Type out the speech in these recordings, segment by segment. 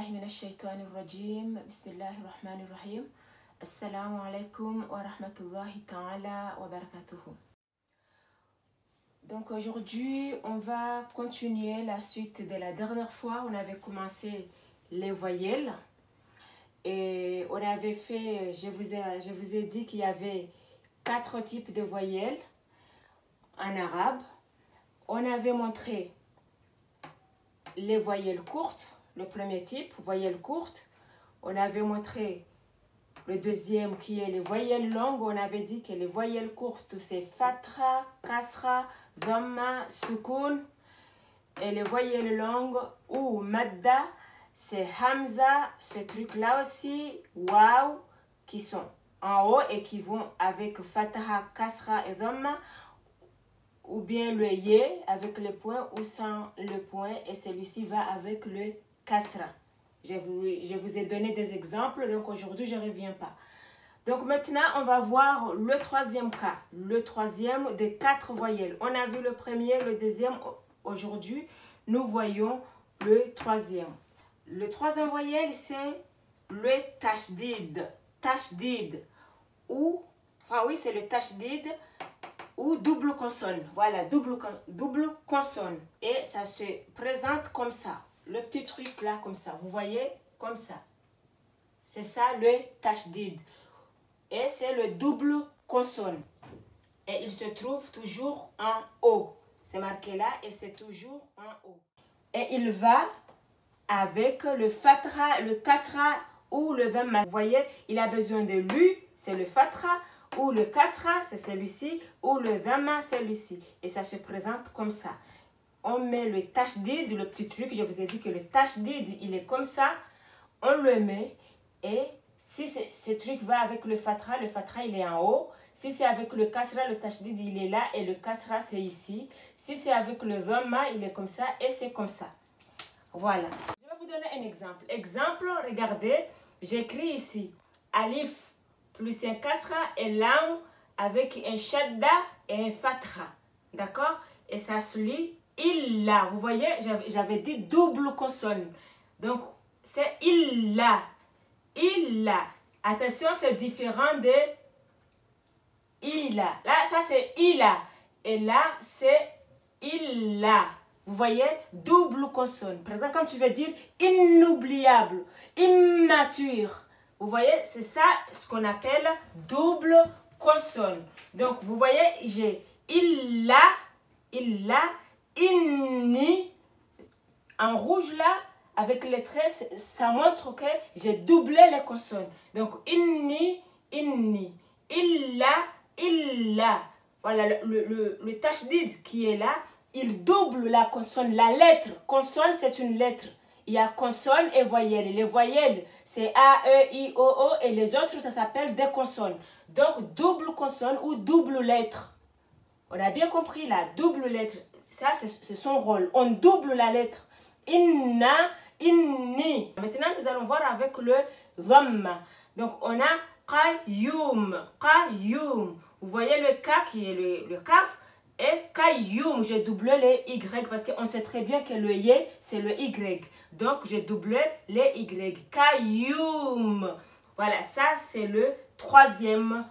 بالله من الشيطان الرجيم بسم الله الرحمن الرحيم السلام عليكم ورحمة الله تعالى وبركاته. Donc aujourd'hui on va continuer la suite de la dernière fois. On avait commencé les voyelles et on avait fait, je vous ai dit qu'il y avait 4 types de voyelles en arabe. On avait montré les voyelles courtes, le premier type, voyelles courtes. On avait montré le deuxième qui est les voyelles longues. On avait dit que les voyelles courtes c'est fatra, kasra, dhamma, sukun. Et les voyelles longues ou madda c'est hamza, ce truc là aussi, waw, qui sont en haut et qui vont avec fataha, kasra et dhamma. Ou bien le yé avec le point ou sans le point, et celui-ci va avec le kasra. Je vous ai donné des exemples, donc aujourd'hui je ne reviens pas. Donc maintenant on va voir le troisième cas, le troisième des 4 voyelles. On a vu le premier, le deuxième, aujourd'hui nous voyons le troisième. Le troisième voyelle c'est le tashdid, tashdid, ou, enfin oui c'est le tashdid, ou double consonne, voilà, double consonne, et ça se présente comme ça, le petit truc là comme ça, vous voyez, comme ça, c'est ça le tashdid, et c'est le double consonne, et il se trouve toujours en haut, c'est marqué là et c'est toujours en haut, et il va avec le fatra, le kasra ou le dhamma, vous voyez, il a besoin de lui, c'est le fatra, ou le kasra, c'est celui-ci, ou le dhamma, c'est celui-ci. Et ça se présente comme ça. On met le tashdid, le petit truc, je vous ai dit que le tashdid, il est comme ça. On le met, et si ce truc va avec le fatra il est en haut. Si c'est avec le kasra, le tashdid, il est là, et le kasra, c'est ici. Si c'est avec le dhamma, il est comme ça, et c'est comme ça. Voilà. Je vais vous donner un exemple. Exemple, regardez, j'écris ici, alif, plus un kasra et lam avec un shadda et un fatra. D'accord? Et ça se lit illa. Vous voyez, j'avais dit double consonne. Donc, c'est illa. Illa. Attention, c'est différent de illa. Là, ça c'est illa. Et là, c'est illa. Vous voyez, double consonne. Par exemple, comme tu veux dire inoubliable, immature. Vous voyez, c'est ça ce qu'on appelle double consonne. Donc, vous voyez, j'ai illa, inni. En rouge là, avec les traits, ça montre que j'ai doublé les consonnes. Donc, inni, illa. Voilà, le tashdid qui est là, il double la consonne, la lettre. Consonne, c'est une lettre. Il y a consonne et voyelle. Les voyelles, c'est A, E, I, O, O. Et les autres, ça s'appelle des consonnes. Donc, double consonne ou double lettre. On a bien compris là, double lettre. Ça, c'est son rôle. On double la lettre. Inna, inni. Maintenant, nous allons voir avec le dhamma. Donc, on a qayyum, qayyum. Vous voyez le K qui est le kaf. Et qayyum, j'ai doublé les Y parce qu'on sait très bien que le Y, c'est le Y. Donc, j'ai doublé les Y. Qayyum. Voilà, ça, c'est le troisième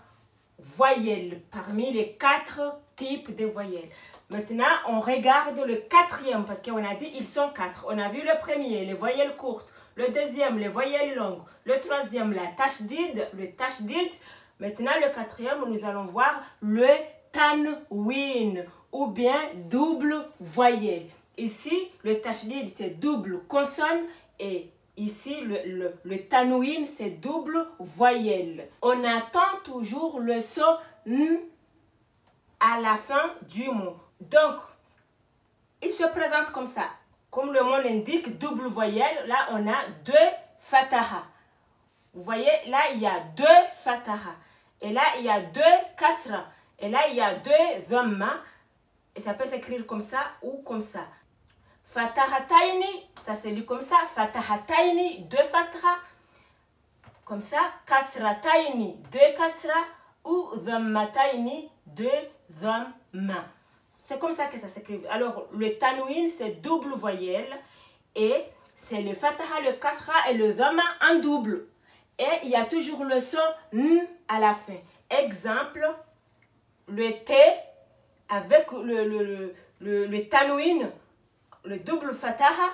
voyelle parmi les 4 types de voyelles. Maintenant, on regarde le quatrième parce qu'on a dit ils sont 4. On a vu le premier, les voyelles courtes. Le deuxième, les voyelles longues. Le troisième, la tashdid, le tashdid. Maintenant, le quatrième, nous allons voir le tanwin ou bien double voyelle. Ici, le tashdid c'est double consonne et ici, le tanwin c'est double voyelle. On attend toujours le son n à la fin du mot. Donc, il se présente comme ça. Comme le mot l'indique, double voyelle. Là, on a 2 fataha. Vous voyez, là, il y a 2 fataha. Et là, il y a 2 kasra. Et là, il y a 2 dhamma. Et ça peut s'écrire comme ça ou comme ça. Fatahataini, ça se lit comme ça. Fatahataini, 2 fatha. Comme ça. Kasrataini, 2 kasra. Ou dhammataini, 2 dhamma. C'est comme ça que ça s'écrit. Alors, le tanwin, c'est double voyelle. Et c'est le fataha, le kasra et le dhamma en double. Et il y a toujours le son n à la fin. Exemple, le T avec le tanwin, le double fataha.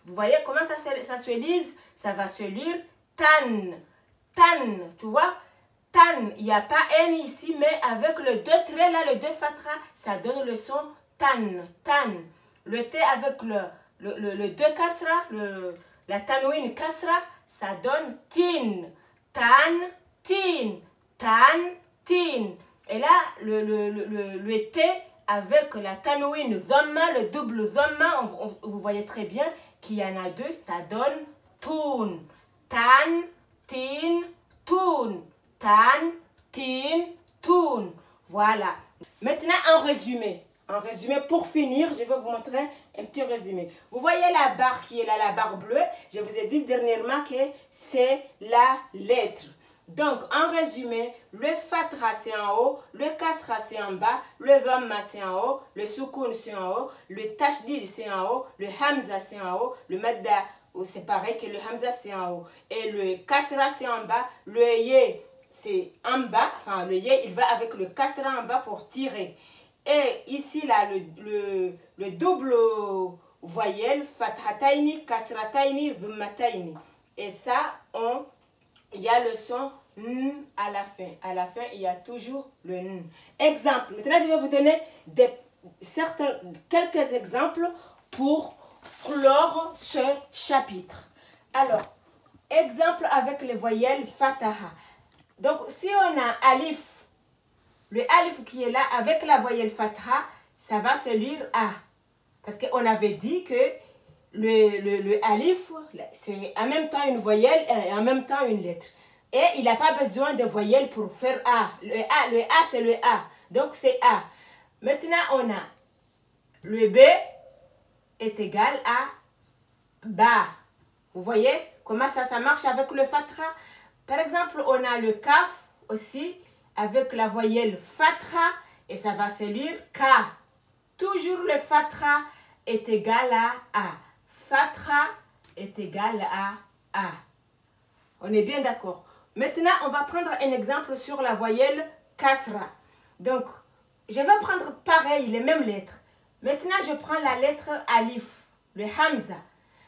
Vous voyez comment ça se lise? Ça va se lire tan. Tan, tu vois? Tan, il n'y a pas N ici, mais avec le deux traits là, le deux fatra, ça donne le son tan. Tan. Le T avec le deux kasra, la tanwin kasra, ça donne tin. Tan, tin. Tan, tin. Et là, le T avec la tanwin dhamma, le double dhamma, vous voyez très bien qu'il y en a deux, ça donne toon. Tan, tin, toon. Tan, tin, toon. Voilà. Maintenant, en résumé. En résumé, pour finir, je vais vous montrer un petit résumé. Vous voyez la barre qui est là, la barre bleue. Je vous ai dit dernièrement que c'est la lettre. Donc, en résumé, le fatra c'est en haut, le kasra c'est en bas, le dhamma c'est en haut, le soukoun c'est en haut, le tashdid c'est en haut, le hamza c'est en haut, le madda c'est pareil que le hamza c'est en haut. Et le kasra c'est en bas, le yé c'est en bas, enfin le yé il va avec le kasra en bas pour tirer. Et ici là, le double voyelle, fathataini, kasrataini, dhammataini. Et ça, il y a le son n à la fin. À la fin, il y a toujours le n. Exemple. Maintenant, je vais vous donner quelques exemples pour clore ce chapitre. Alors, exemple avec les voyelles fataha. Donc, si on a alif, le alif qui est là avec la voyelle fatha, ça va se lire A. Parce qu'on avait dit que le alif, c'est en même temps une voyelle et en même temps une lettre. Et il n'a pas besoin de voyelle pour faire A. Le A c'est le A. Donc c'est A. Maintenant, on a le B est égal à Ba. Vous voyez comment ça marche avec le fatra? Par exemple, on a le Kaf aussi avec la voyelle fatra et ça va se lire K. Toujours le fatra est égal à A. Fatra est égal à A. On est bien d'accord. Maintenant, on va prendre un exemple sur la voyelle kasra. Donc, je vais prendre pareil, les mêmes lettres. Maintenant, je prends la lettre alif, le hamza.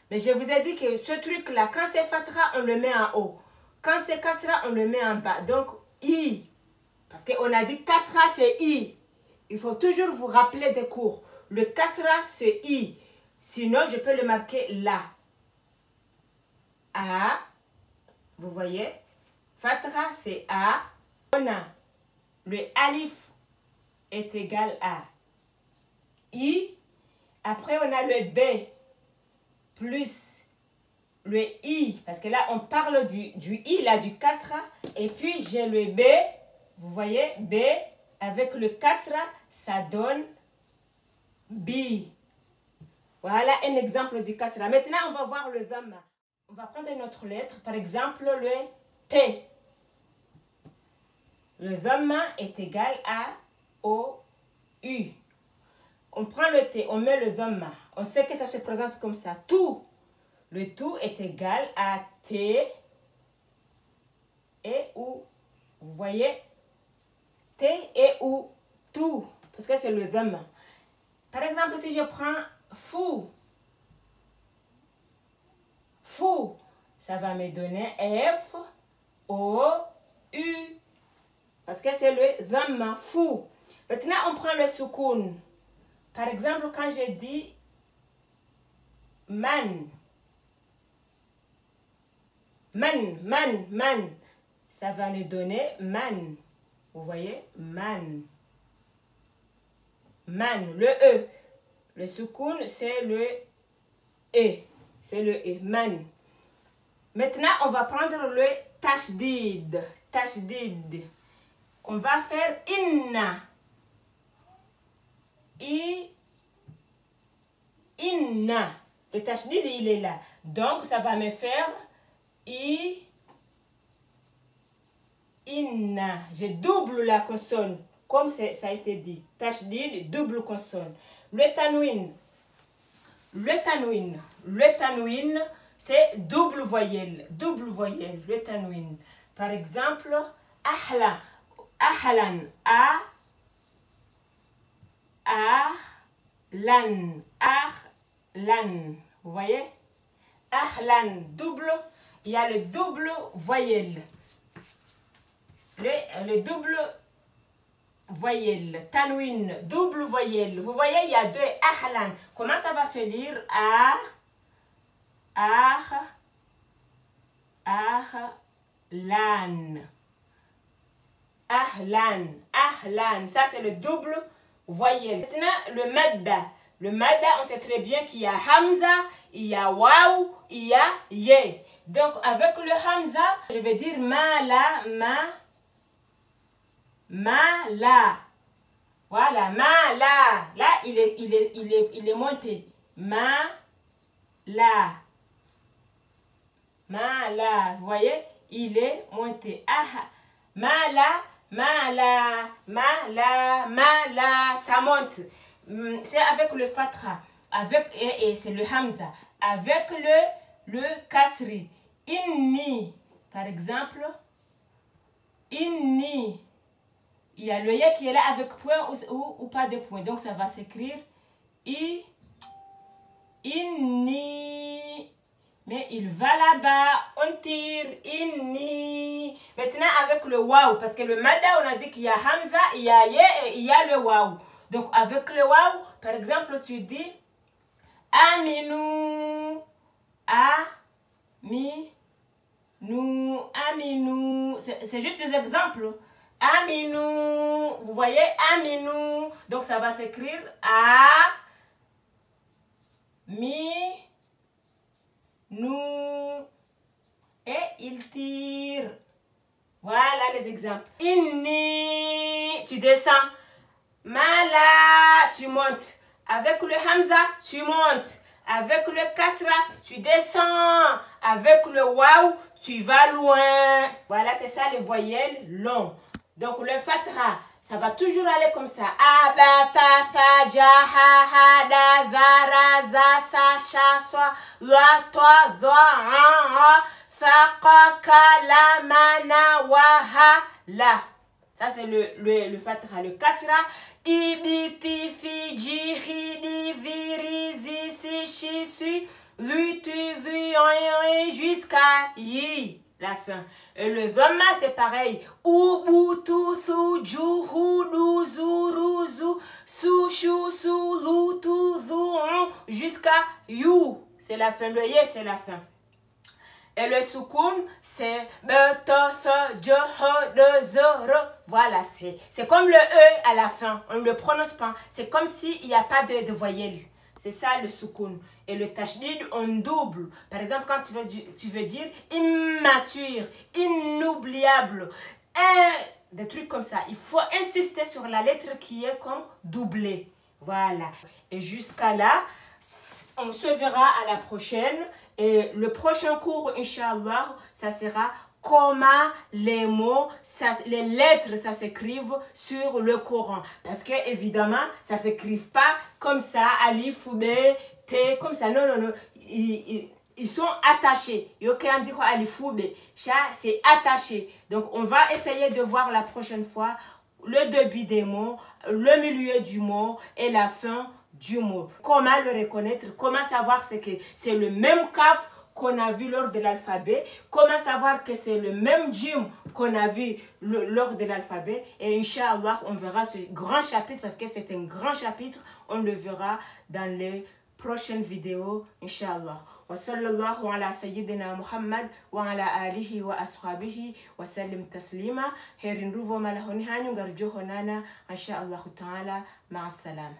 Mais je vous ai dit que ce truc-là, quand c'est fatra, on le met en haut. Quand c'est kasra, on le met en bas. Donc, I. Parce qu'on a dit kasra, c'est I. Il faut toujours vous rappeler des cours. Le kasra, c'est I. Sinon, je peux le marquer là. A. Vous voyez? Fatra, c'est A. On a le alif est égal à I. Après, on a le B plus le I. Parce que là, on parle du I, là, du kasra. Et puis, j'ai le B. Vous voyez, B avec le kasra, ça donne B. Voilà un exemple du kasra. Maintenant, on va voir le dhamma. On va prendre une autre lettre, par exemple le T. Le dhamma est égal à O-U. On prend le T, on met le dhamma. On sait que ça se présente comme ça. Tout. Le tout est égal à T et OU. Vous voyez? T et OU. Tout. Parce que c'est le dhamma. Par exemple, si je prends fou. Fou. Ça va me donner F, O, U. Parce que c'est le dhamma, fou. Maintenant, on prend le soukoun. Par exemple, quand je dis man. Man. Ça va nous donner man. Vous voyez? Man. Man. Le E. Le soukoun, c'est le E. C'est le E. Man. Maintenant, on va prendre le tashdid. Tashdid. On va faire inna. Inna. Le tashdid, il est là. Donc, ça va me faire inna. Je double la consonne. Comme ça a été dit. Tashdid, double consonne. Le tanwin. Le tanwin, c'est double voyelle. Le tanwin. Par exemple, ahlan, ahlan. Vous voyez? Ahlan, double. Il y a le double voyelle. Le double voyelle. Tanwin, double voyelle. Vous voyez, il y a deux ahlan. Comment ça va se lire? Ahlan. Ça c'est le double voyelle. Maintenant, le madda. Le madda, on sait très bien qu'il y a hamza, il y a waw, il y a ye. Donc, avec le hamza, je vais dire mala. Voilà, mala. Là, il est monté. Mala. Vous voyez, il est monté. Mala. Ça monte. C'est avec le fatra. Et c'est le hamza. Avec le kasri. Inni. Par exemple. Inni. Il y a le ya qui est là avec point ou pas de point. Donc ça va s'écrire inni. Mais il va là-bas. On tire. Inni. Maintenant avec le waw. Parce que le mada, on a dit qu'il y a hamza, il y a ye et il y a le waw. Donc avec le waw, par exemple, tu dis Aminou. Aminou. C'est juste des exemples. Aminou. Vous voyez, Aminou. Donc ça va s'écrire nous. Et il tire. Voilà les exemples. Inni. Tu descends. Mala, tu montes. Avec le hamza, tu montes. Avec le kasra, tu descends. Avec le waw, tu vas loin. Voilà, c'est ça les voyelles longs. Donc le fatra, ça va toujours aller comme ça. Abata, faja, ha, da, zara, za, sa, sha, soa, wa, toi, zo, faqa, kala, mana, wa, ha, la. Ça, c'est le fatra. Le kasra. Ibiti, fiji, hidi, viri, zi, si, shi, sui, lui, tu, vi, jusqu'à yi. La fin. Et le dhamma, c'est pareil. Ubutu, su, ju, hudu, zuru, zu, su, shu, su, lu, tu, zu, jusqu'à you. C'est la fin. Le ye, c'est la fin. Et le soukoun, c'est be, to, fe, je, he, de, ze, re. Voilà, c'est comme le e à la fin. On ne le prononce pas. C'est comme s'il n'y a pas de voyelle. C'est ça le soukoun. Et le tashdid, on double. Par exemple, quand tu veux dire immature, inoubliable, des trucs comme ça. Il faut insister sur la lettre qui est comme doublée. Voilà. Et jusqu'à là, on se verra à la prochaine. Et le prochain cours, Inch'Allah, ça sera comment les mots, les lettres, ça s'écrivent sur le Coran. Parce que évidemment, ça ne s'écrive pas comme ça, alif ou b, t, comme ça. Non. Ils sont attachés. C'est attaché. Donc, on va essayer de voir la prochaine fois le début des mots, le milieu du mot et la fin du mot. Comment le reconnaître? Comment savoir que c'est le même kaf qu'on a vu lors de l'alphabet? Comment savoir que c'est le même djim qu'on a vu lors de l'alphabet? Et Inch'Allah, on verra ce grand chapitre parce que c'est un grand chapitre. On le verra dans les prochaines vidéos, Inch'Allah. Wa sallallahu ala sayyidina Muhammad wa ala alihi wa ashabihi wa sallim taslima. Herin ruvo malahoni hanyu garjo honana. Inch'Allah ta'ala. Ma'as salam.